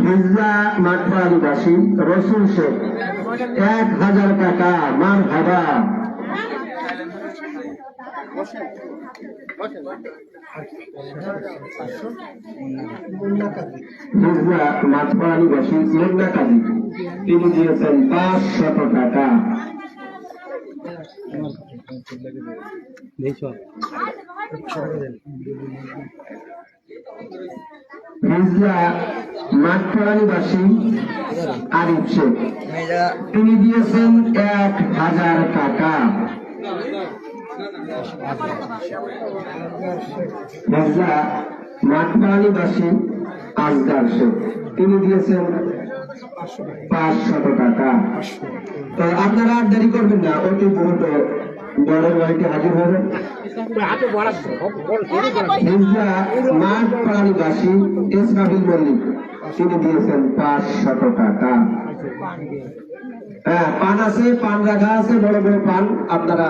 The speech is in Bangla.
হিজলা মাঠপাড়ানিবাসী রসুল শেখ 1000 টাকা। মার ভাবা হিজলা মাঠপাড়ানিবাসী মুন্না কাজী, তিনি দিয়েছেন 500 টাকা। হিজলা মাঠপাড়ানিবাসী আরিফ শেখ, তিনি দিয়েছেন 1000 টাকা। হিজলা মাঠপাড়ানিবাসী আজগার শেখ, তিনি দিয়েছেন 500 টাকা। তো আপনারা আর দেরি করবেন না, অতি দ্রুত বড়ের বাড়িতে হাজির হবেন। হিজলা মাঠপাড়ানিবাসী ইসমাইল মল্লিক, তিনি দিয়েছেন 500 টাকা। হ্যাঁ, পান আছে, পান রাখা আছে, বড় বড় পান আপনারা